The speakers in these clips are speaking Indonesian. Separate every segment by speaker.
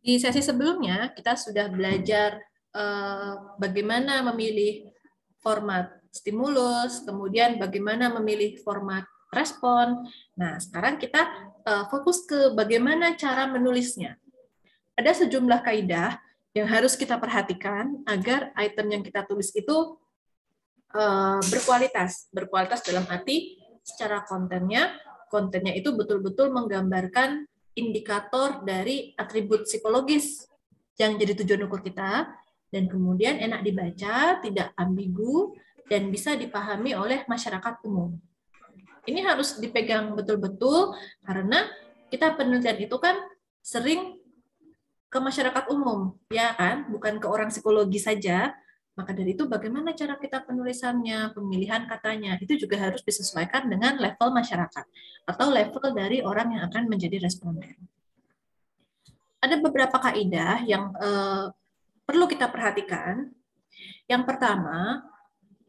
Speaker 1: Di sesi sebelumnya, kita sudah belajar bagaimana memilih format stimulus, kemudian bagaimana memilih format respon. Nah, sekarang kita fokus ke bagaimana cara menulisnya. Ada sejumlah kaidah yang harus kita perhatikan agar item yang kita tulis itu berkualitas. Berkualitas dalam arti secara kontennya itu betul-betul menggambarkan indikator dari atribut psikologis yang jadi tujuan ukur kita, dan kemudian enak dibaca, tidak ambigu, dan bisa dipahami oleh masyarakat umum. Ini harus dipegang betul-betul karena kita penelitian itu kan sering ke masyarakat umum, ya kan? Bukan ke orang psikologi saja. Maka dari itu bagaimana cara kita penulisannya, pemilihan katanya, itu juga harus disesuaikan dengan level masyarakat atau level dari orang yang akan menjadi responden. Ada beberapa kaidah yang perlu kita perhatikan. Yang pertama,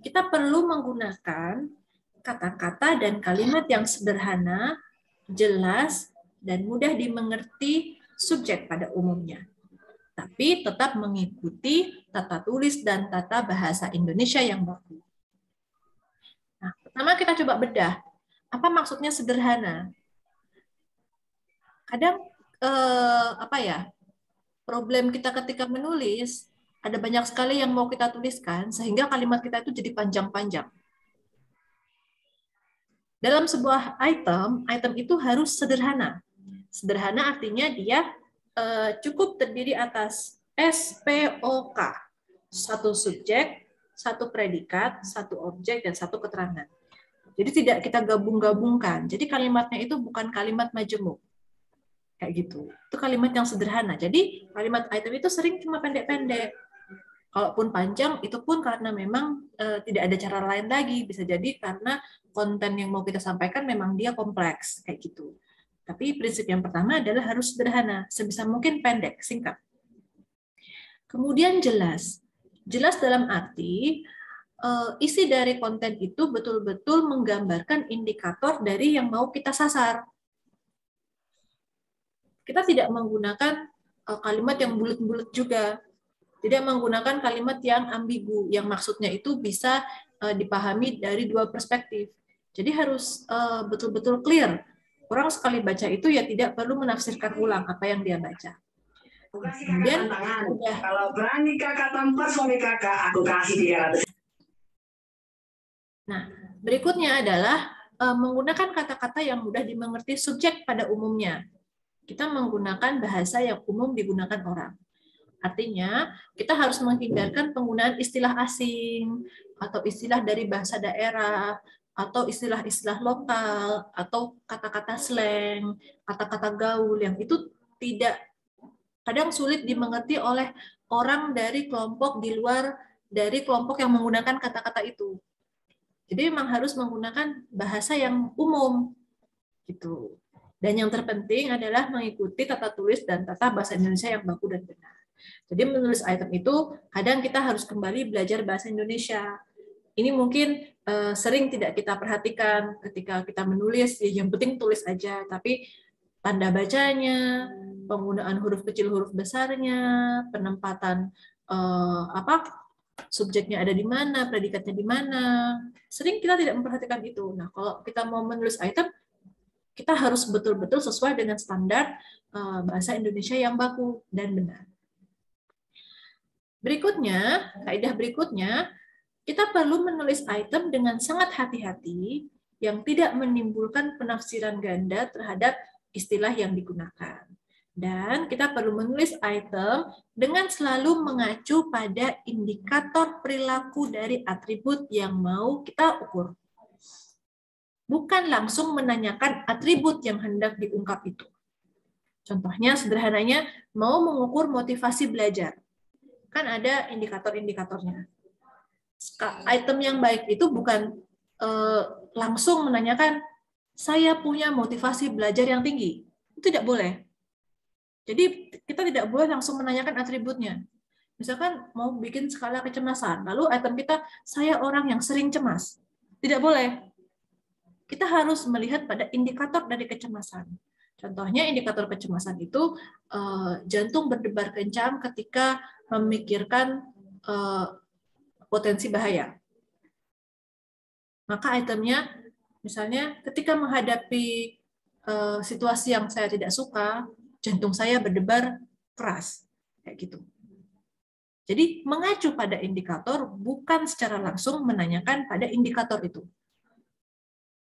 Speaker 1: kita perlu menggunakan kata-kata dan kalimat yang sederhana, jelas, dan mudah dimengerti subjek pada umumnya, tapi tetap mengikuti tata tulis dan tata bahasa Indonesia yang baku. Nah, pertama kita coba bedah. Apa maksudnya sederhana? Kadang problem kita ketika menulis ada banyak sekali yang mau kita tuliskan sehingga kalimat kita itu jadi panjang-panjang. Dalam sebuah item itu harus sederhana. Sederhana artinya dia cukup terdiri atas SPOK, satu subjek, satu predikat, satu objek, dan satu keterangan. Jadi tidak kita gabung-gabungkan. Jadi kalimatnya itu bukan kalimat majemuk. Kayak gitu. Itu kalimat yang sederhana. Jadi kalimat item itu sering cuma pendek-pendek. Kalaupun panjang, itu pun karena memang tidak ada cara lain lagi. Bisa jadi karena konten yang mau kita sampaikan memang dia kompleks. Kayak gitu. Tapi prinsip yang pertama adalah harus sederhana. Sebisa mungkin pendek, singkat. Kemudian jelas. Jelas dalam arti isi dari konten itu betul-betul menggambarkan indikator dari yang mau kita sasar. Kita tidak menggunakan kalimat yang bulat-bulat juga. Tidak menggunakan kalimat yang ambigu, yang maksudnya itu bisa dipahami dari dua perspektif. Jadi harus betul-betul clear. Orang sekali baca itu ya tidak perlu menafsirkan ulang apa yang dia baca. Kemudian udah.
Speaker 2: Kalau berani kakak tampar suami kakak, aku kasih 300.
Speaker 1: Nah, berikutnya adalah menggunakan kata-kata yang mudah dimengerti subjek pada umumnya. Kita menggunakan bahasa yang umum digunakan orang. Artinya, kita harus menghindarkan penggunaan istilah asing, atau istilah dari bahasa daerah, atau istilah-istilah lokal, atau kata-kata slang, kata-kata gaul, yang itu tidak kadang sulit dimengerti oleh orang dari kelompok di luar dari kelompok yang menggunakan kata-kata itu. Jadi memang harus menggunakan bahasa yang umum, gitu. Dan yang terpenting adalah mengikuti tata tulis dan tata bahasa Indonesia yang baku dan benar. Jadi menulis item itu kadang kita harus kembali belajar bahasa Indonesia. Ini mungkin sering tidak kita perhatikan ketika kita menulis, ya yang penting tulis aja, tapi tanda bacanya, penggunaan huruf kecil, huruf besarnya, penempatan subjeknya ada di mana, predikatnya di mana. Sering kita tidak memperhatikan itu. Nah, kalau kita mau menulis item, kita harus betul-betul sesuai dengan standar bahasa Indonesia yang baku dan benar. Berikutnya, kaidah berikutnya, kita perlu menulis item dengan sangat hati-hati yang tidak menimbulkan penafsiran ganda terhadap istilah yang digunakan. Dan kita perlu menulis item dengan selalu mengacu pada indikator perilaku dari atribut yang mau kita ukur. Bukan langsung menanyakan atribut yang hendak diungkap itu. Contohnya, sederhananya, mau mengukur motivasi belajar. Kan ada indikator-indikatornya. Item yang baik itu bukan langsung menanyakan, saya punya motivasi belajar yang tinggi. Itu tidak boleh. Jadi kita tidak boleh langsung menanyakan atributnya. Misalkan mau bikin skala kecemasan, lalu item kita, saya orang yang sering cemas. Tidak boleh. Kita harus melihat pada indikator dari kecemasan. Contohnya indikator kecemasan itu jantung berdebar kencang ketika memikirkan potensi bahaya. Maka itemnya misalnya ketika menghadapi situasi yang saya tidak suka, jantung saya berdebar keras, kayak gitu. Jadi mengacu pada indikator bukan secara langsung menanyakan pada indikator itu.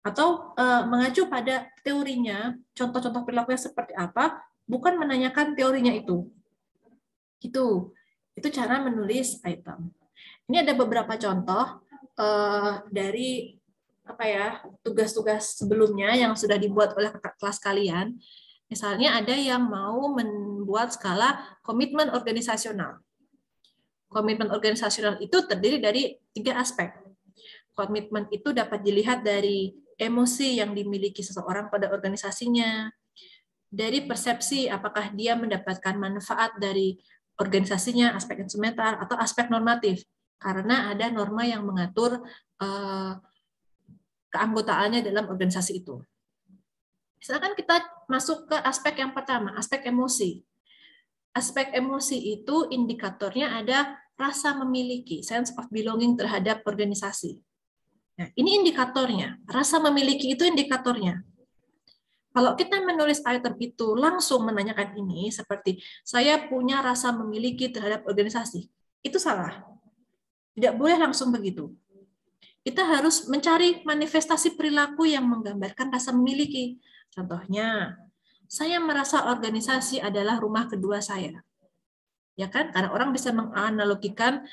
Speaker 1: Atau mengacu pada teorinya, contoh-contoh perilakunya seperti apa, bukan menanyakan teorinya itu. Itu cara menulis item. Ini ada beberapa contoh dari tugas-tugas sebelumnya yang sudah dibuat oleh kelas kalian. Misalnya ada yang mau membuat skala komitmen organisasional. Komitmen organisasional itu terdiri dari 3 aspek. Komitmen itu dapat dilihat dari emosi yang dimiliki seseorang pada organisasinya, dari persepsi apakah dia mendapatkan manfaat dari organisasinya, aspek instrumental, atau aspek normatif, karena ada norma yang mengatur keanggotaannya dalam organisasi itu. Misalkan kita masuk ke aspek yang pertama, aspek emosi. Aspek emosi itu indikatornya ada rasa memiliki, sense of belonging terhadap organisasi. Nah, ini indikatornya, rasa memiliki itu indikatornya. Kalau kita menulis item itu langsung menanyakan ini, seperti saya punya rasa memiliki terhadap organisasi, itu salah. Tidak boleh langsung begitu. Kita harus mencari manifestasi perilaku yang menggambarkan rasa memiliki. Contohnya, saya merasa organisasi adalah rumah kedua saya. Ya kan? Karena orang bisa menganalogikan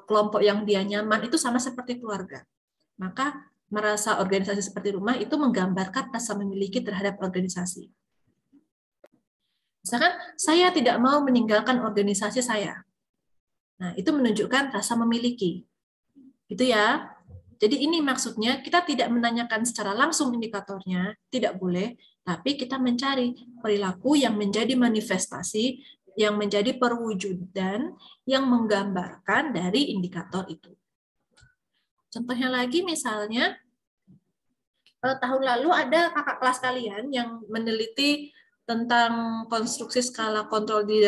Speaker 1: kelompok yang dia nyaman itu sama seperti keluarga. Maka merasa organisasi seperti rumah itu menggambarkan rasa memiliki terhadap organisasi. Misalkan saya tidak mau meninggalkan organisasi saya. Nah, itu menunjukkan rasa memiliki. Itu ya. Jadi ini maksudnya kita tidak menanyakan secara langsung indikatornya, tidak boleh, tapi kita mencari perilaku yang menjadi manifestasi, yang menjadi perwujudan, yang menggambarkan dari indikator itu. Contohnya lagi misalnya, tahun lalu ada kakak kelas kalian yang meneliti tentang konstruksi skala kontrol di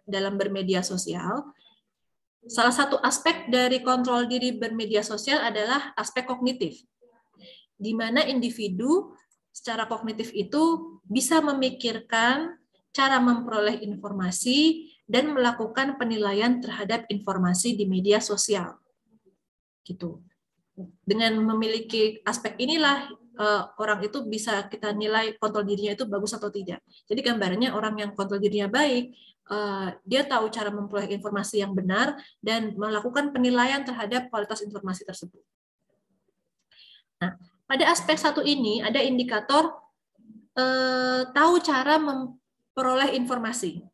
Speaker 1: dalam bermedia sosial. Salah satu aspek dari kontrol diri bermedia sosial adalah aspek kognitif, di mana individu secara kognitif itu bisa memikirkan cara memperoleh informasi dan melakukan penilaian terhadap informasi di media sosial. Gitu. Dengan memiliki aspek inilah orang itu bisa kita nilai kontrol dirinya itu bagus atau tidak. Jadi gambarannya orang yang kontrol dirinya baik, dia tahu cara memperoleh informasi yang benar dan melakukan penilaian terhadap kualitas informasi tersebut. Nah, pada aspek satu ini ada indikator tahu cara memperoleh informasi.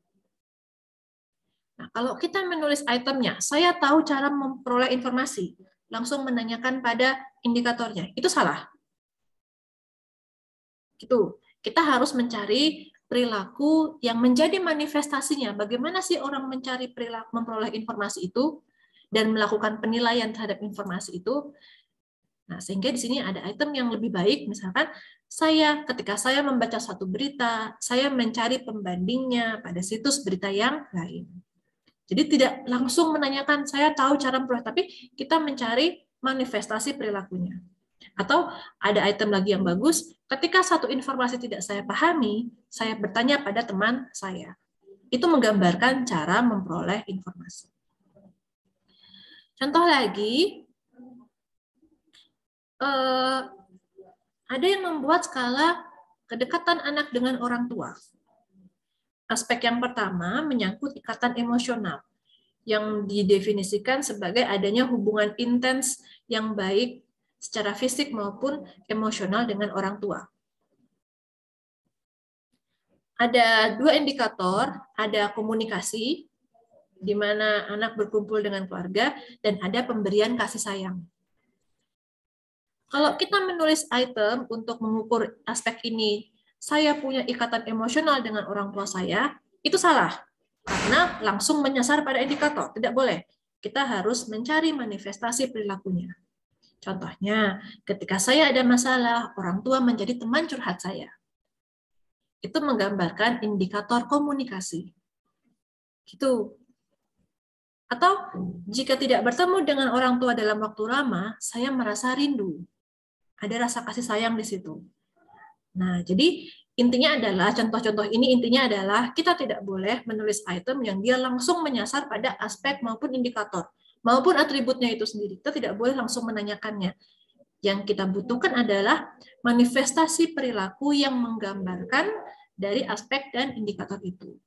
Speaker 1: Nah, kalau kita menulis itemnya, saya tahu cara memperoleh informasi, langsung menanyakan pada indikatornya, itu salah. Gitu. Kita harus mencari perilaku yang menjadi manifestasinya. Bagaimana sih orang mencari perilaku, memperoleh informasi itu dan melakukan penilaian terhadap informasi itu. Nah, sehingga di sini ada item yang lebih baik, misalkan ketika saya membaca suatu berita, saya mencari pembandingnya pada situs berita yang lain. Jadi tidak langsung menanyakan saya tahu cara memperoleh, tapi kita mencari manifestasi perilakunya. Atau ada item lagi yang bagus, ketika satu informasi tidak saya pahami, saya bertanya pada teman saya. Itu menggambarkan cara memperoleh informasi. Contoh lagi, ada yang membuat skala kedekatan anak dengan orang tua. Aspek yang pertama menyangkut ikatan emosional, yang didefinisikan sebagai adanya hubungan intens yang baik secara fisik maupun emosional dengan orang tua. Ada 2 indikator, ada komunikasi, di mana anak berkumpul dengan keluarga, dan ada pemberian kasih sayang. Kalau kita menulis item untuk mengukur aspek ini, saya punya ikatan emosional dengan orang tua saya, itu salah. Karena langsung menyasar pada indikator, tidak boleh. Kita harus mencari manifestasi perilakunya. Contohnya, ketika saya ada masalah, orang tua menjadi teman curhat saya. itu menggambarkan indikator komunikasi. Gitu. Atau jika tidak bertemu dengan orang tua dalam waktu lama, saya merasa rindu. Ada rasa kasih sayang di situ. Nah, jadi intinya adalah, contoh-contoh ini intinya adalah kita tidak boleh menulis item yang dia langsung menyasar pada aspek maupun indikator, maupun atributnya itu sendiri. Kita tidak boleh langsung menanyakannya. Yang kita butuhkan adalah manifestasi perilaku yang menggambarkan dari aspek dan indikator itu.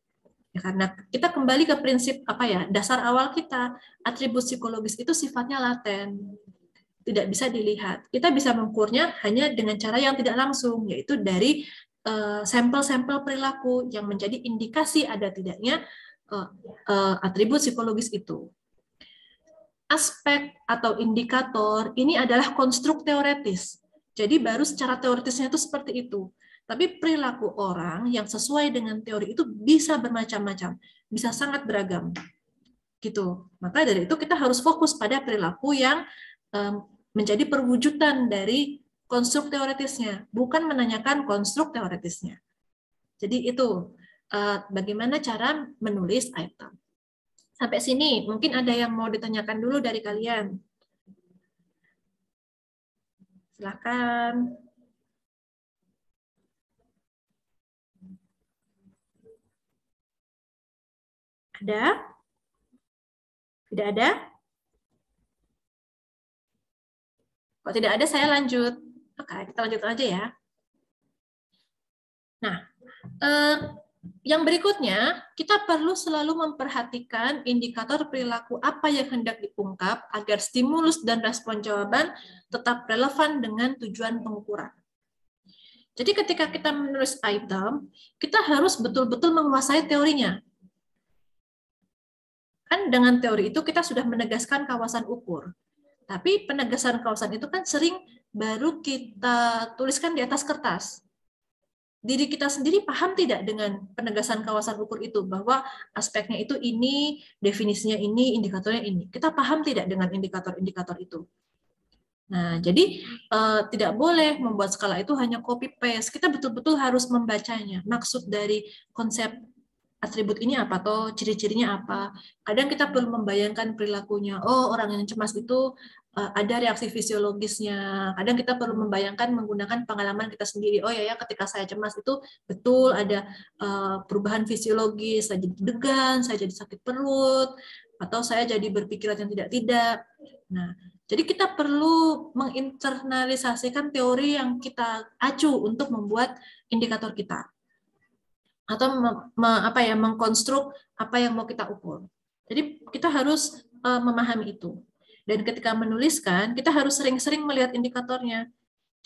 Speaker 1: Ya, karena kita kembali ke prinsip dasar awal kita, atribut psikologis itu sifatnya laten, tidak bisa dilihat. Kita bisa mengukurnya hanya dengan cara yang tidak langsung, yaitu dari sampel-sampel perilaku yang menjadi indikasi ada tidaknya atribut psikologis itu. Aspek atau indikator ini adalah konstruk teoretis. Jadi baru secara teoritisnya itu seperti itu. Tapi perilaku orang yang sesuai dengan teori itu bisa bermacam-macam, bisa sangat beragam. Gitu. Maka dari itu kita harus fokus pada perilaku yang menjadi perwujudan dari konstruk teoritisnya, bukan menanyakan konstruk teoritisnya. Jadi itu bagaimana cara menulis item. Sampai sini, mungkin ada yang mau ditanyakan dulu dari kalian. Silakan. Ada? Tidak ada? Kalau tidak ada, saya lanjut. Oke, kita lanjut aja ya. Nah, yang berikutnya, kita perlu selalu memperhatikan indikator perilaku apa yang hendak diungkap agar stimulus dan respon jawaban tetap relevan dengan tujuan pengukuran. Jadi ketika kita menulis item, kita harus betul-betul menguasai teorinya. Kan dengan teori itu kita sudah menegaskan kawasan ukur. Tapi penegasan kawasan itu kan sering baru kita tuliskan di atas kertas. Diri kita sendiri paham tidak dengan penegasan kawasan ukur itu, bahwa aspeknya itu ini, definisinya ini, indikatornya ini. Kita paham tidak dengan indikator-indikator itu? Nah, jadi tidak boleh membuat skala itu hanya copy-paste. Kita betul-betul harus membacanya. Maksud dari konsep atribut ini apa, atau ciri-cirinya apa. Kadang kita perlu membayangkan perilakunya. Oh, orang yang cemas itu ada reaksi fisiologisnya. Kadang kita perlu membayangkan menggunakan pengalaman kita sendiri. Oh ya, ketika saya cemas itu betul ada perubahan fisiologis. Saya jadi degan, saya jadi sakit perut, atau saya jadi berpikiran yang tidak-tidak. Nah, jadi kita perlu menginternalisasikan teori yang kita acu untuk membuat indikator kita, atau mengkonstruk apa yang mau kita ukur. Jadi kita harus memahami itu. Dan ketika menuliskan, kita harus sering-sering melihat indikatornya.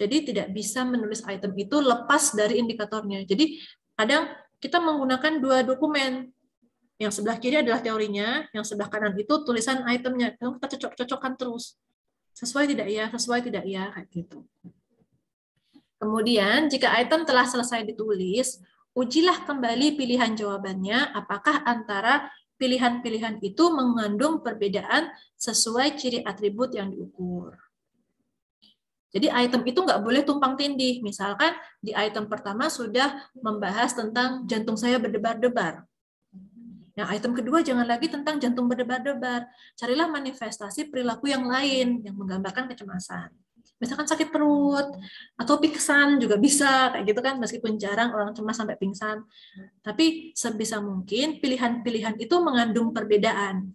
Speaker 1: Jadi tidak bisa menulis item itu lepas dari indikatornya. Jadi kadang kita menggunakan dua dokumen. Yang sebelah kiri adalah teorinya, yang sebelah kanan itu tulisan itemnya. Kita cocok-cocokkan terus. Sesuai tidak ya, sesuai tidak ya, kayak gitu. Kemudian jika item telah selesai ditulis, ujilah kembali pilihan jawabannya, apakah antara pilihan-pilihan itu mengandung perbedaan sesuai ciri atribut yang diukur. Jadi item itu nggak boleh tumpang tindih. Misalkan di item pertama sudah membahas tentang jantung saya berdebar-debar. Nah, item kedua jangan lagi tentang jantung berdebar-debar. Carilah manifestasi perilaku yang lain yang menggambarkan kecemasan. Misalkan sakit perut atau pingsan juga bisa, kayak gitu kan, meskipun jarang orang cemas sampai pingsan. Tapi sebisa mungkin pilihan-pilihan itu mengandung perbedaan.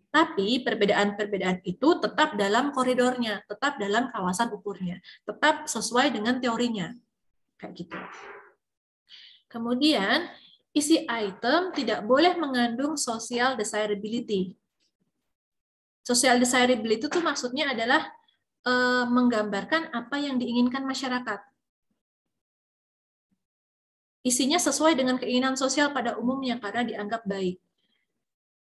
Speaker 1: Tapi perbedaan-perbedaan itu tetap dalam koridornya, tetap dalam kawasan ukurnya, tetap sesuai dengan teorinya. Kayak gitu. Kemudian, isi item tidak boleh mengandung social desirability. Social desirability itu maksudnya adalah menggambarkan apa yang diinginkan masyarakat. Isinya sesuai dengan keinginan sosial pada umumnya karena dianggap baik.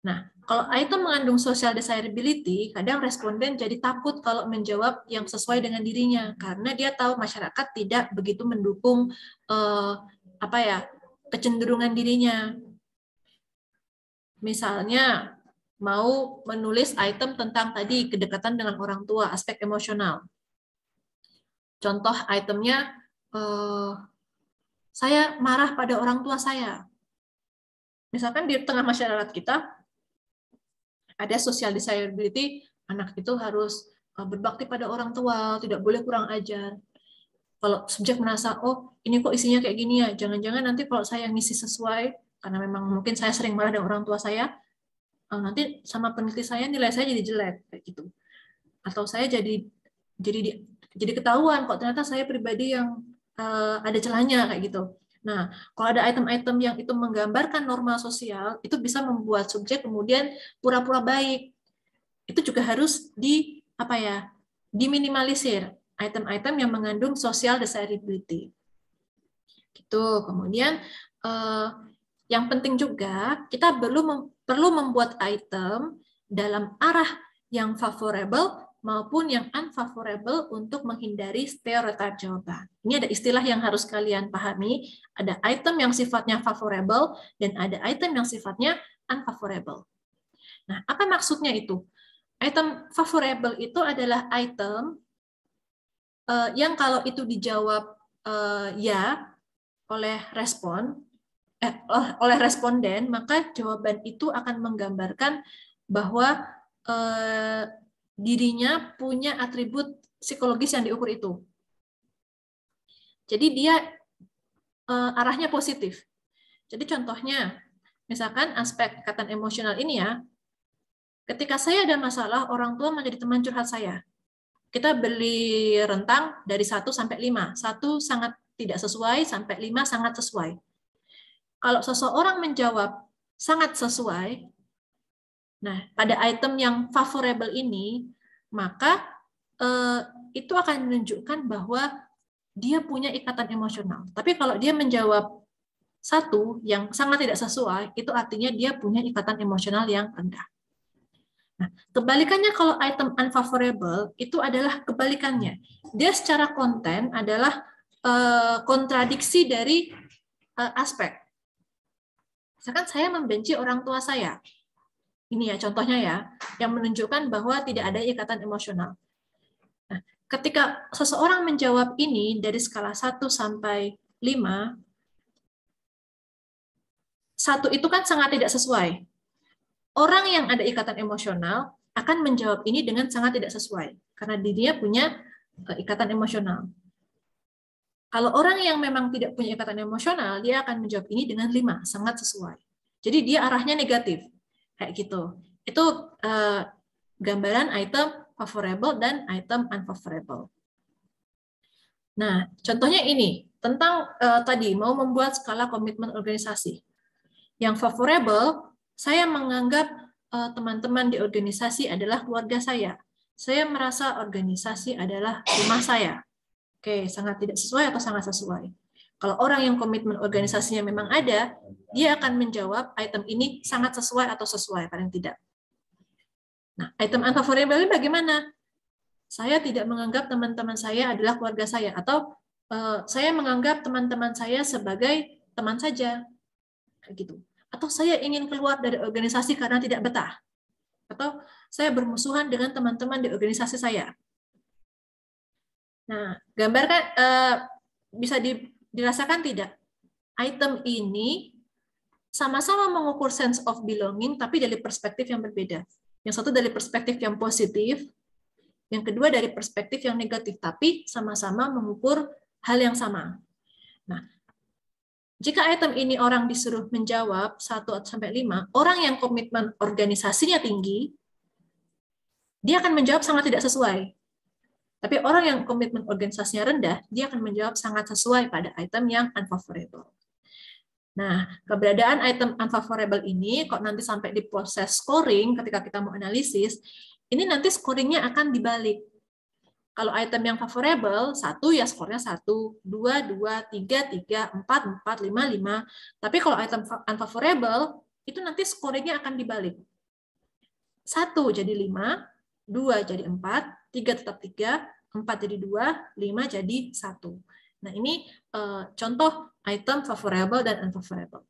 Speaker 1: Nah, kalau item mengandung social desirability, kadang responden jadi takut kalau menjawab yang sesuai dengan dirinya karena dia tahu masyarakat tidak begitu mendukung kecenderungan dirinya. Misalnya mau menulis item tentang tadi kedekatan dengan orang tua, aspek emosional. Contoh itemnya saya marah pada orang tua saya. Misalkan di tengah masyarakat kita ada social desirability, anak itu harus berbakti pada orang tua, tidak boleh kurang ajar. Kalau subjek merasa, oh ini kok isinya kayak gini ya, jangan-jangan nanti kalau saya ngisi sesuai, karena memang mungkin saya sering marah dengan orang tua saya, nanti sama peneliti saya nilai saya jadi jelek kayak gitu. Atau saya jadi ketahuan kok ternyata saya pribadi yang ada celahnya kayak gitu. Nah, kalau ada item-item yang itu menggambarkan norma sosial, itu bisa membuat subjek kemudian pura-pura baik. Itu juga harus diminimalisir item-item yang mengandung social desirability. Gitu. Kemudian yang penting juga kita perlu membuat item dalam arah yang favorable maupun yang unfavorable untuk menghindari stereotip jawaban. Ini ada istilah yang harus kalian pahami. Ada item yang sifatnya favorable dan ada item yang sifatnya unfavorable. Nah, apa maksudnya itu? Item favorable itu adalah item yang kalau itu dijawab ya oleh responden, maka jawaban itu akan menggambarkan bahwa dirinya punya atribut psikologis yang diukur itu. Jadi dia arahnya positif. Jadi contohnya, misalkan aspek ikatan emosional ini ya, ketika saya ada masalah, orang tua menjadi teman curhat saya. Kita beli rentang dari 1 sampai 5. 1 sangat tidak sesuai, sampai 5 sangat sesuai. Kalau seseorang menjawab sangat sesuai, nah pada item yang favorable ini, maka itu akan menunjukkan bahwa dia punya ikatan emosional. Tapi kalau dia menjawab 1 yang sangat tidak sesuai, itu artinya dia punya ikatan emosional yang rendah. Nah, kebalikannya kalau item unfavorable, itu adalah kebalikannya. Dia secara konten adalah kontradiksi dari aspek. Misalkan saya membenci orang tua saya. Ini ya contohnya ya, yang menunjukkan bahwa tidak ada ikatan emosional. Nah, ketika seseorang menjawab ini dari skala 1 sampai 5, 1 itu kan sangat tidak sesuai. Orang yang ada ikatan emosional akan menjawab ini dengan sangat tidak sesuai, karena dirinya punya ikatan emosional. Kalau orang yang memang tidak punya ikatan emosional, dia akan menjawab ini dengan 5, sangat sesuai. Jadi dia arahnya negatif, kayak gitu. Itu gambaran item favorable dan item unfavorable. Nah, contohnya ini, tentang tadi mau membuat skala komitmen organisasi. Yang favorable, saya menganggap teman-teman di organisasi adalah keluarga saya. Saya merasa organisasi adalah rumah saya. Oke, sangat tidak sesuai atau sangat sesuai. Kalau orang yang komitmen organisasinya memang ada, dia akan menjawab item ini sangat sesuai atau sesuai, paling tidak. Nah, item unfavorable ini bagaimana? Saya tidak menganggap teman-teman saya adalah keluarga saya, atau saya menganggap teman-teman saya sebagai teman saja, gitu. Atau saya ingin keluar dari organisasi karena tidak betah, atau saya bermusuhan dengan teman-teman di organisasi saya. Nah, gambarkan bisa dirasakan tidak? Item ini sama-sama mengukur sense of belonging, tapi dari perspektif yang berbeda. Yang satu dari perspektif yang positif, yang kedua dari perspektif yang negatif, tapi sama-sama mengukur hal yang sama. Nah, jika item ini orang disuruh menjawab 1-5, orang yang komitmen organisasinya tinggi, dia akan menjawab sangat tidak sesuai. Tapi orang yang komitmen organisasinya rendah, dia akan menjawab sangat sesuai pada item yang unfavorable. Nah, keberadaan item unfavorable ini, kok nanti sampai di proses scoring, ketika kita mau analisis, ini nanti scoringnya akan dibalik. Kalau item yang favorable, 1 ya skornya 1, 2, 2, 3, 3, 4, 4, 5, 5. Tapi kalau item unfavorable, itu nanti scoringnya akan dibalik. 1 jadi 5, 2 jadi 4, 3 tetap 3, 4 jadi 2, 5 jadi 1. Nah, ini contoh item favorable dan unfavorable.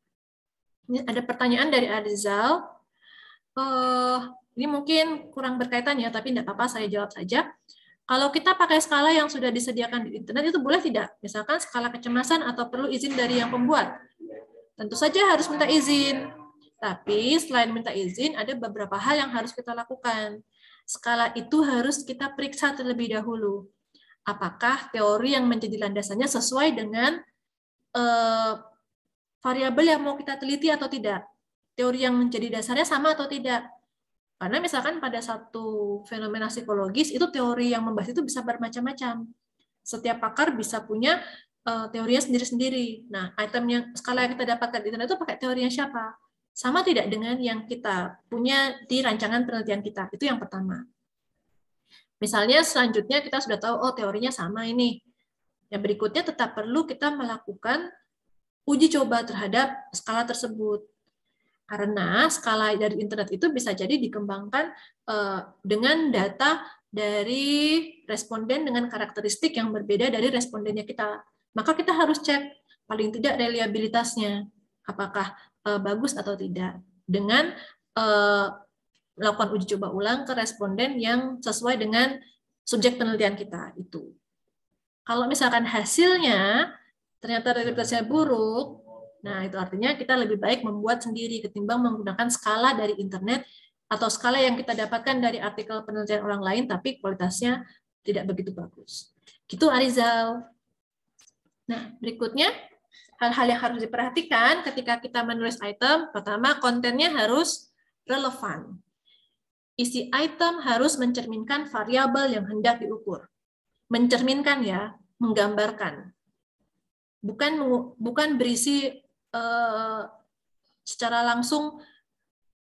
Speaker 1: Ini ada pertanyaan dari Arizal. Ini mungkin kurang berkaitan ya, tapi tidak apa-apa, saya jawab saja. Kalau kita pakai skala yang sudah disediakan di internet itu boleh tidak? Misalkan skala kecemasan atau perlu izin dari yang pembuat. Tentu saja harus minta izin. Tapi selain minta izin, ada beberapa hal yang harus kita lakukan. Skala itu harus kita periksa terlebih dahulu. Apakah teori yang menjadi landasannya sesuai dengan variabel yang mau kita teliti atau tidak? Teori yang menjadi dasarnya sama atau tidak? Karena misalkan pada satu fenomena psikologis, itu teori yang membahas itu bisa bermacam-macam. Setiap pakar bisa punya teorinya sendiri-sendiri. Nah, item yang skala yang kita dapatkan di internet itu pakai teorinya siapa? Sama tidak dengan yang kita punya di rancangan penelitian kita? Itu yang pertama. Misalnya selanjutnya kita sudah tahu, oh teorinya sama ini. Yang berikutnya tetap perlu kita melakukan uji coba terhadap skala tersebut. Karena skala dari internet itu bisa jadi dikembangkan dengan data dari responden dengan karakteristik yang berbeda dari respondennya kita. Maka kita harus cek paling tidak reliabilitasnya, apakah bagus atau tidak, dengan melakukan uji coba ulang ke responden yang sesuai dengan subjek penelitian kita itu. Kalau misalkan hasilnya ternyata reliabilitasnya buruk, nah, itu artinya kita lebih baik membuat sendiri ketimbang menggunakan skala dari internet atau skala yang kita dapatkan dari artikel penelitian orang lain tapi kualitasnya tidak begitu bagus. Gitu, Arizal. Nah, berikutnya hal-hal yang harus diperhatikan ketika kita menulis item. Pertama, kontennya harus relevan. Isi item harus mencerminkan variabel yang hendak diukur. Mencerminkan ya, menggambarkan. Bukan berisi secara langsung,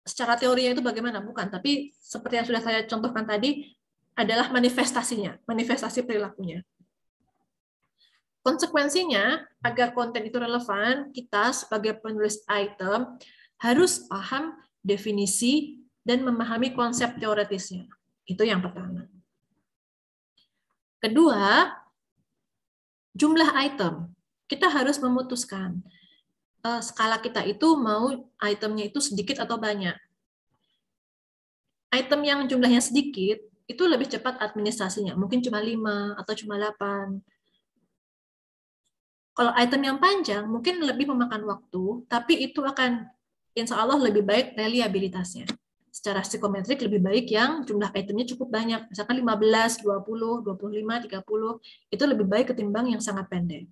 Speaker 1: secara teorinya itu bagaimana, bukan. Tapi seperti yang sudah saya contohkan tadi, adalah manifestasinya, manifestasi perilakunya. Konsekuensinya, agar konten itu relevan, kita sebagai penulis item harus paham definisi dan memahami konsep teoretisnya. Itu yang pertama. Kedua, jumlah item. Kita harus memutuskan skala kita itu mau itemnya itu sedikit atau banyak. Item yang jumlahnya sedikit, itu lebih cepat administrasinya. Mungkin cuma 5 atau cuma 8. Kalau item yang panjang, mungkin lebih memakan waktu, tapi itu akan, insya Allah, lebih baik reliabilitasnya. Secara psikometrik lebih baik yang jumlah itemnya cukup banyak. Misalkan 15, 20, 25, 30, itu lebih baik ketimbang yang sangat pendek.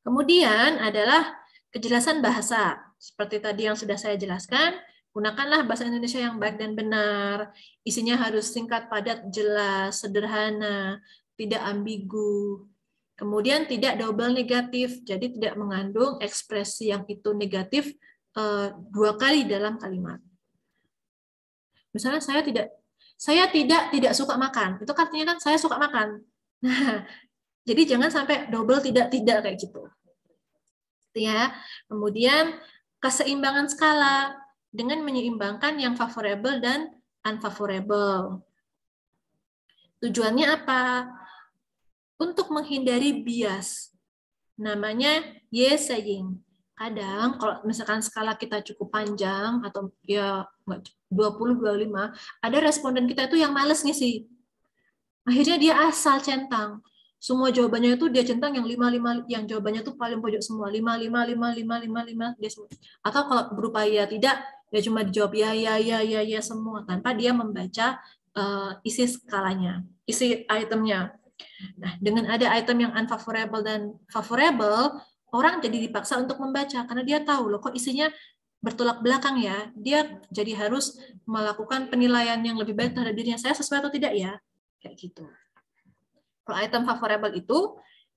Speaker 1: Kemudian adalah kejelasan bahasa. Seperti tadi yang sudah saya jelaskan, gunakanlah bahasa Indonesia yang baik dan benar. Isinya harus singkat, padat, jelas, sederhana, tidak ambigu. Kemudian tidak double negatif, jadi tidak mengandung ekspresi yang itu negatif 2 kali dalam kalimat. Misalnya saya tidak suka makan. Itu artinya kan saya suka makan. Nah, jadi jangan sampai double tidak kayak gitu. Ya. Kemudian keseimbangan skala dengan menyeimbangkan yang favorable dan unfavorable. Tujuannya apa? Untuk menghindari bias. Namanya yes saying. Kadang kalau misalkan skala kita cukup panjang atau ya 20-25, ada responden kita itu yang males ngisi. Akhirnya dia asal centang. Semua jawabannya itu dia centang yang 5, yang jawabannya itu paling pojok semua. 5, dia semua. Atau kalau berupa ya tidak, dia cuma dijawab ya semua tanpa dia membaca isi skalanya, isi itemnya. Nah, dengan ada item yang unfavorable dan favorable, orang jadi dipaksa untuk membaca karena dia tahu loh kok isinya bertolak belakang ya. Dia jadi harus melakukan penilaian yang lebih baik terhadap dirinya, saya sesuai atau tidak ya. Kayak gitu. Kalau item favorable itu,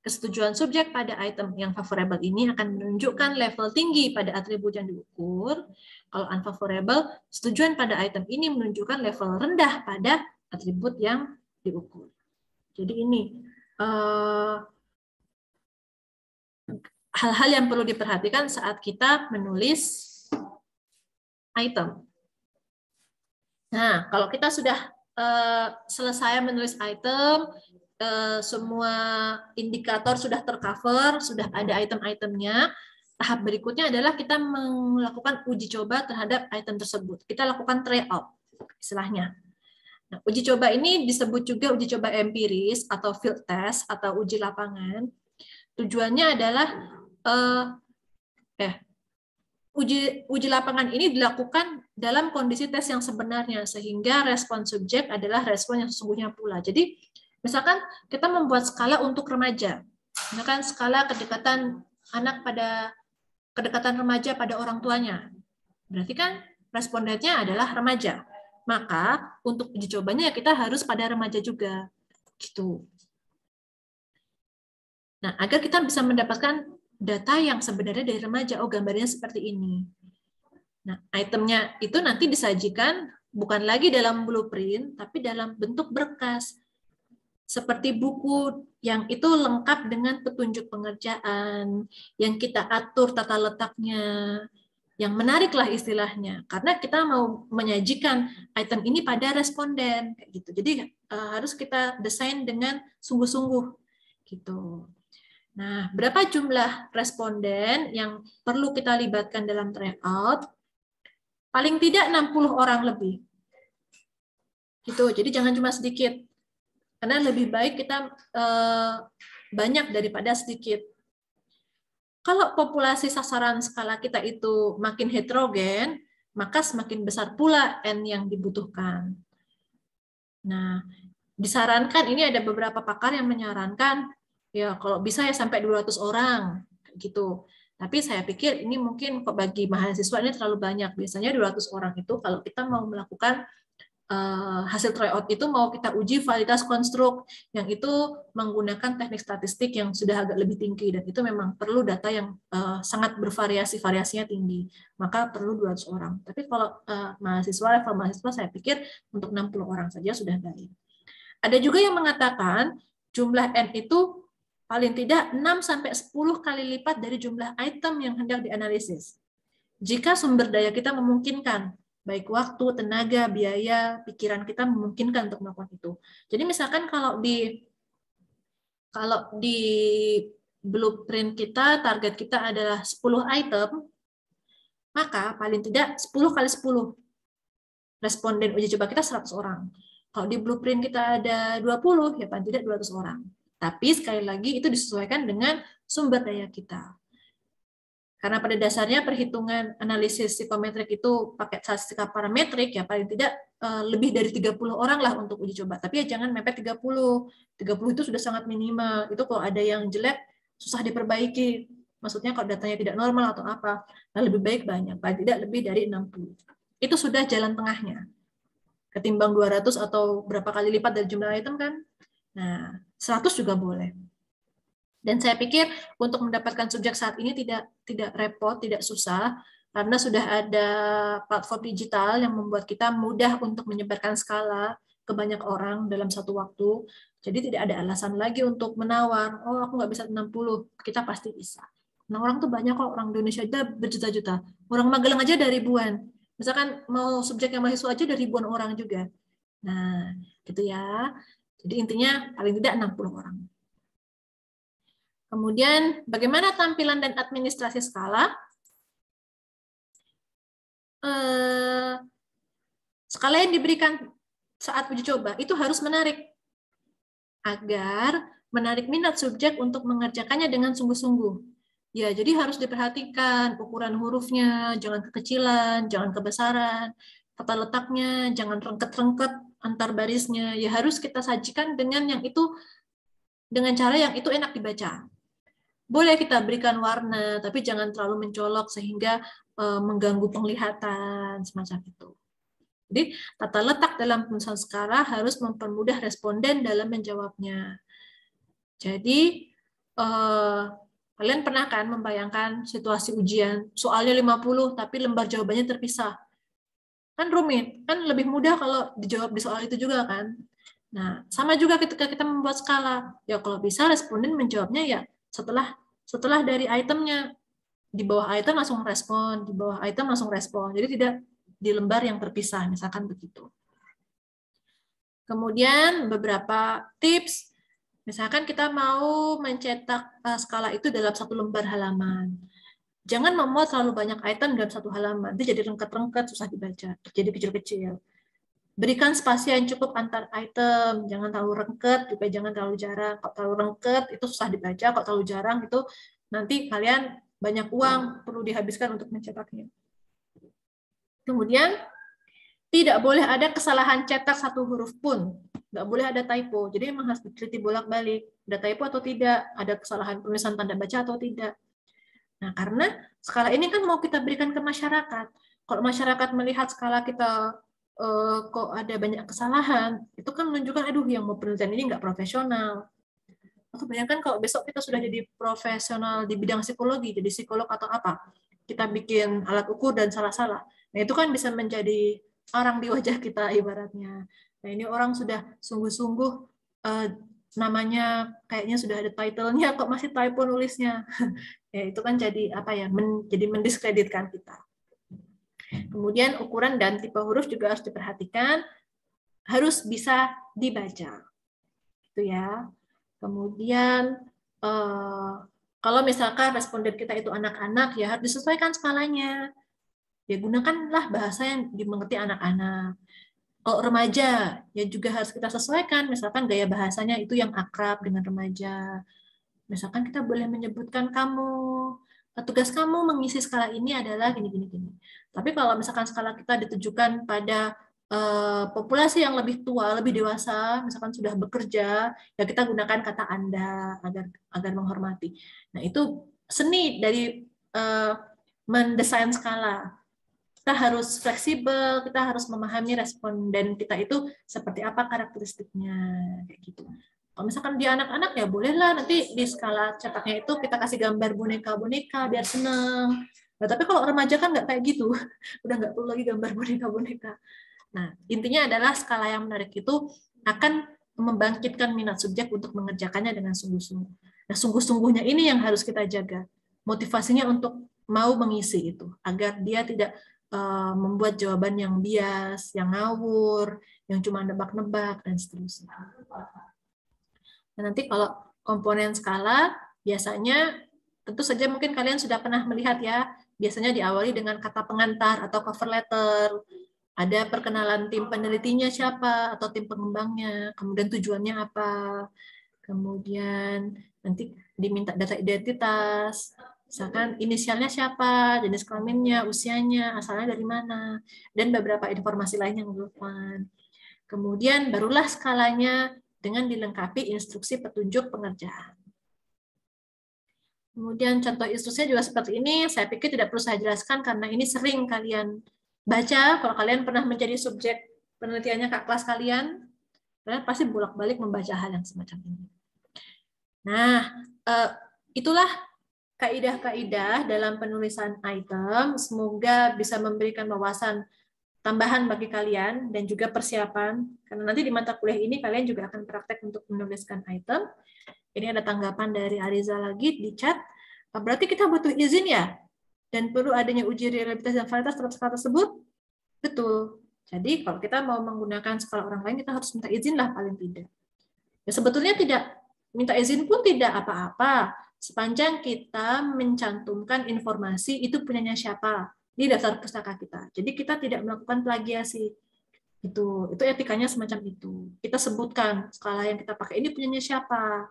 Speaker 1: kesetujuan subjek pada item yang favorable ini akan menunjukkan level tinggi pada atribut yang diukur. Kalau unfavorable, setujuan pada item ini menunjukkan level rendah pada atribut yang diukur. Jadi ini hal-hal yang perlu diperhatikan saat kita menulis item. Nah, kalau kita sudah selesai menulis item, semua indikator sudah tercover, sudah ada item-itemnya. Tahap berikutnya adalah kita melakukan uji coba terhadap item tersebut. Kita lakukan tryout, istilahnya. Nah, uji coba ini disebut juga uji coba empiris atau field test atau uji lapangan. Tujuannya adalah uji lapangan ini dilakukan dalam kondisi tes yang sebenarnya, sehingga respon subjek adalah respon yang sesungguhnya pula. Jadi, misalkan kita membuat skala untuk remaja, misalkan skala kedekatan remaja pada orang tuanya. Berarti kan respondennya adalah remaja. Maka untuk uji cobanya kita harus pada remaja juga. Gitu. Nah, agar kita bisa mendapatkan data yang sebenarnya dari remaja, oh gambarnya seperti ini. Nah, itemnya itu nanti disajikan bukan lagi dalam blueprint, tapi dalam bentuk berkas. Seperti buku yang itu lengkap dengan petunjuk pengerjaan, yang kita atur tata letaknya, yang menarik lah istilahnya. Karena kita mau menyajikan item ini pada responden. Kayak gitu. Jadi harus kita desain dengan sungguh-sungguh. Gitu. Nah, berapa jumlah responden yang perlu kita libatkan dalam tryout? Paling tidak 60 orang lebih. Gitu. Jadi jangan cuma sedikit. Karena lebih baik kita banyak daripada sedikit. Kalau populasi sasaran skala kita itu makin heterogen, maka semakin besar pula N yang dibutuhkan. Nah, disarankan, ini ada beberapa pakar yang menyarankan ya kalau bisa ya sampai 200 orang gitu. Tapi saya pikir ini mungkin kok bagi mahasiswa ini terlalu banyak. Biasanya 200 orang itu kalau kita mau melakukan hasil tryout itu mau kita uji validitas konstruk yang itu menggunakan teknik statistik yang sudah agak lebih tinggi, dan itu memang perlu data yang sangat bervariasi, variasinya tinggi. Maka perlu 200 orang. Tapi kalau level mahasiswa saya pikir untuk 60 orang saja sudah baik. Ada juga yang mengatakan jumlah N itu paling tidak 6-10 kali lipat dari jumlah item yang hendak dianalisis. Jika sumber daya kita memungkinkan, baik waktu, tenaga, biaya, pikiran kita memungkinkan untuk melakukan itu. Jadi misalkan kalau di blueprint kita, target kita adalah 10 item, maka paling tidak 10 kali 10. Responden uji coba kita 100 orang. Kalau di blueprint kita ada 20, ya paling tidak 200 orang. Tapi sekali lagi itu disesuaikan dengan sumber daya kita. Karena pada dasarnya perhitungan analisis psikometrik itu pakai statistika parametrik, ya paling tidak lebih dari 30 orang lah untuk uji coba. Tapi ya jangan mepet 30. 30 itu sudah sangat minimal. Itu kalau ada yang jelek, susah diperbaiki. Maksudnya kalau datanya tidak normal atau apa, nah lebih baik banyak. Paling tidak lebih dari 60. Itu sudah jalan tengahnya. Ketimbang 200 atau berapa kali lipat dari jumlah item kan. Nah, 100 juga boleh. Dan saya pikir untuk mendapatkan subjek saat ini tidak repot, tidak susah, karena sudah ada platform digital yang membuat kita mudah untuk menyebarkan skala ke banyak orang dalam satu waktu. Jadi tidak ada alasan lagi untuk menawar, oh aku nggak bisa 60, kita pasti bisa. Nah orang tuh banyak kok, orang Indonesia aja berjuta-juta. Orang Magelang aja ada ribuan. Misalkan mau subjek yang mahasiswa aja ada ribuan orang juga. Nah, gitu ya. Jadi intinya paling tidak 60 orang. Kemudian, bagaimana tampilan dan administrasi skala? Skala yang diberikan saat uji coba itu harus menarik, agar menarik minat subjek untuk mengerjakannya dengan sungguh-sungguh. Ya, jadi harus diperhatikan ukuran hurufnya, jangan kekecilan, jangan kebesaran, tata letaknya, jangan rengket-rengket antar barisnya. Ya harus kita sajikan dengan cara yang itu enak dibaca. Boleh kita berikan warna, tapi jangan terlalu mencolok sehingga mengganggu penglihatan, semacam itu. Jadi, tata letak dalam penulisan skala harus mempermudah responden dalam menjawabnya. Jadi, kalian pernah kan membayangkan situasi ujian, soalnya 50, tapi lembar jawabannya terpisah. Kan rumit, kan lebih mudah kalau dijawab di soal itu juga kan. Nah, sama juga ketika kita membuat skala. Ya, kalau bisa responden menjawabnya ya setelah dari itemnya, di bawah item langsung respon, di bawah item langsung respon. Jadi tidak di lembar yang terpisah, misalkan begitu. Kemudian beberapa tips, misalkan kita mau mencetak skala itu dalam satu lembar halaman. Jangan memuat terlalu banyak item dalam satu halaman, itu jadi rengket-rengket, susah dibaca, jadi kecil-kecil. Berikan spasi yang cukup antar item, jangan terlalu rengket, juga jangan terlalu jarang. Kalau terlalu rengket itu susah dibaca, kalau terlalu jarang itu nanti kalian banyak uang perlu dihabiskan untuk mencetaknya. Kemudian tidak boleh ada kesalahan cetak satu huruf pun, nggak boleh ada typo. Jadi memang harus diteliti bolak-balik, ada typo atau tidak, ada kesalahan penulisan tanda baca atau tidak. Nah, karena skala ini kan mau kita berikan ke masyarakat. Kalau masyarakat melihat skala kita kok ada banyak kesalahan, itu kan menunjukkan, aduh, yang mau penelitian ini nggak profesional. Atau bayangkan kalau besok kita sudah jadi profesional di bidang psikologi, jadi psikolog atau apa, kita bikin alat ukur dan salah-salah. Nah, itu kan bisa menjadi orang di wajah kita ibaratnya. Nah, ini orang sudah sungguh-sungguh namanya kayaknya sudah ada title-nya kok masih typo nulisnya. Ya, itu kan jadi apa ya? Jadi mendiskreditkan kita. Kemudian ukuran dan tipe huruf juga harus diperhatikan, harus bisa dibaca. Itu ya. Kemudian kalau misalkan responden kita itu anak-anak, ya harus disesuaikan skalanya. Ya gunakanlah bahasa yang dimengerti anak-anak. Kalau remaja, ya juga harus kita sesuaikan. Misalkan gaya bahasanya itu yang akrab dengan remaja. Misalkan kita boleh menyebutkan kamu, tugas kamu mengisi skala ini adalah gini. Tapi kalau misalkan skala kita ditujukan pada populasi yang lebih tua, lebih dewasa, misalkan sudah bekerja, ya kita gunakan kata Anda agar menghormati. Nah, itu seni dari mendesain skala. Kita harus fleksibel, kita harus memahami responden kita itu seperti apa karakteristiknya, kayak gitu. Kalau misalkan dia anak-anak, ya bolehlah nanti di skala cetaknya itu kita kasih gambar boneka-boneka biar seneng. Nah, tapi kalau remaja kan nggak kayak gitu, udah nggak perlu lagi gambar boneka-boneka. Nah, intinya adalah skala yang menarik itu akan membangkitkan minat subjek untuk mengerjakannya dengan sungguh-sungguh. Nah, sungguh-sungguhnya ini yang harus kita jaga. Motivasinya untuk mau mengisi itu, agar dia tidak membuat jawaban yang bias, yang ngawur, yang cuma nebak-nebak, dan seterusnya. Nah, nanti kalau komponen skala, biasanya tentu saja mungkin kalian sudah pernah melihat ya, biasanya diawali dengan kata pengantar atau cover letter, ada perkenalan tim penelitinya siapa, atau tim pengembangnya, kemudian tujuannya apa, kemudian nanti diminta data identitas, misalkan inisialnya siapa, jenis kelaminnya, usianya, asalnya dari mana, dan beberapa informasi lain yang relevan. Kemudian barulah skalanya dengan dilengkapi instruksi petunjuk pengerjaan. Kemudian contoh instruksinya juga seperti ini, saya pikir tidak perlu saya jelaskan karena ini sering kalian baca, kalau kalian pernah menjadi subjek penelitiannya kak kelas kalian pasti bolak-balik membaca hal yang semacam ini. Nah, itulah kaidah-kaidah dalam penulisan item. Semoga bisa memberikan wawasan tambahan bagi kalian dan juga persiapan. Karena nanti di mata kuliah ini kalian juga akan praktek untuk menuliskan item. Ini ada tanggapan dari Ariza lagi di chat. Berarti kita butuh izin ya? Dan perlu adanya uji reliabilitas dan validitas terhadap skala tersebut? Betul. Jadi kalau kita mau menggunakan skala orang lain, kita harus minta izin lah paling tidak. Ya, sebetulnya tidak minta izin pun tidak apa-apa, sepanjang kita mencantumkan informasi itu punyanya siapa di daftar pustaka kita. Jadi kita tidak melakukan plagiasi. Itu etikanya semacam itu. Kita sebutkan skala yang kita pakai ini punyanya siapa.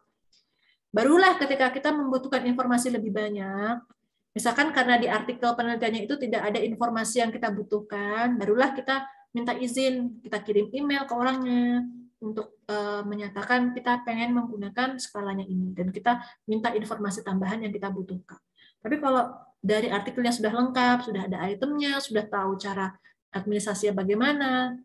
Speaker 1: Barulah ketika kita membutuhkan informasi lebih banyak, misalkan karena di artikel penelitiannya itu tidak ada informasi yang kita butuhkan, barulah kita minta izin, kita kirim email ke orangnya untuk menyatakan kita pengen menggunakan skalanya ini, dan kita minta informasi tambahan yang kita butuhkan. Tapi kalau dari artikelnya sudah lengkap, sudah ada itemnya, sudah tahu cara administrasinya bagaimana,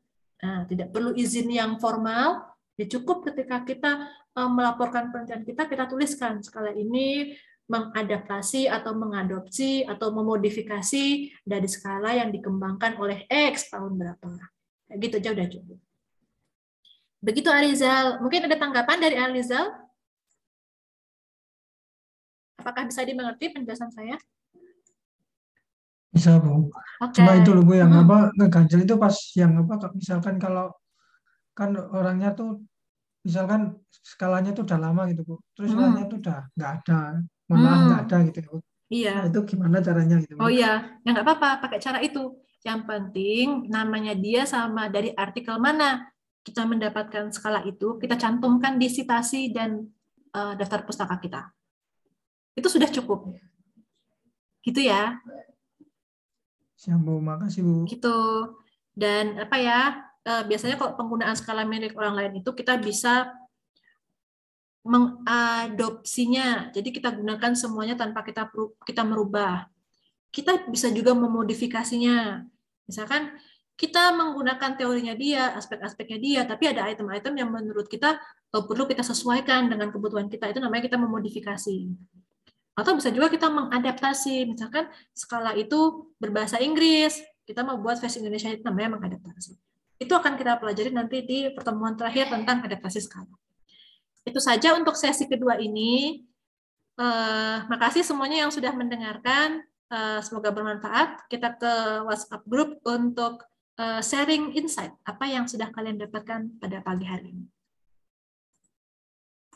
Speaker 1: tidak perlu izin yang formal, ya cukup ketika kita melaporkan penelitian kita tuliskan skala ini mengadaptasi atau mengadopsi atau memodifikasi dari skala yang dikembangkan oleh X tahun berapa. Kayak gitu aja udah cukup. Begitu Arizal. Mungkin ada tanggapan dari Arizal? Apakah bisa dimengerti penjelasan saya?
Speaker 3: Bisa, Bu.
Speaker 1: Okay.
Speaker 3: Cuma itu loh, Bu, yang apa ngeganjel itu pas yang apa, misalkan kalau kan orangnya tuh misalkan skalanya tuh udah lama gitu, Bu. Terus orangnya tuh udah nggak ada, maaf nggak ada gitu, Bu.
Speaker 1: Iya.
Speaker 3: Nah, itu gimana caranya gitu, Bu?
Speaker 1: Oh iya, ya nggak apa-apa, pakai cara itu. Yang penting namanya dia sama dari artikel mana kita mendapatkan skala itu, kita cantumkan di citasi dan daftar pustaka kita. Itu sudah cukup. Gitu ya.
Speaker 3: Siap, Bu. Makasih, Bu.
Speaker 1: Gitu. Dan apa ya, biasanya kalau penggunaan skala milik orang lain itu kita bisa mengadopsinya. Jadi kita gunakan semuanya tanpa kita merubah. Kita bisa juga memodifikasinya. Misalkan kita menggunakan teorinya dia, aspek-aspeknya dia, tapi ada item-item yang menurut kita perlu kita sesuaikan dengan kebutuhan kita. Itu namanya kita memodifikasi. Atau bisa juga kita mengadaptasi. Misalkan skala itu berbahasa Inggris, kita mau buat versi Indonesia, itu namanya mengadaptasi. Itu akan kita pelajari nanti di pertemuan terakhir tentang adaptasi skala. Itu saja untuk sesi kedua ini. Makasih semuanya yang sudah mendengarkan. Semoga bermanfaat. Kita ke WhatsApp group untuk sharing insight apa yang sudah kalian dapatkan pada pagi hari ini.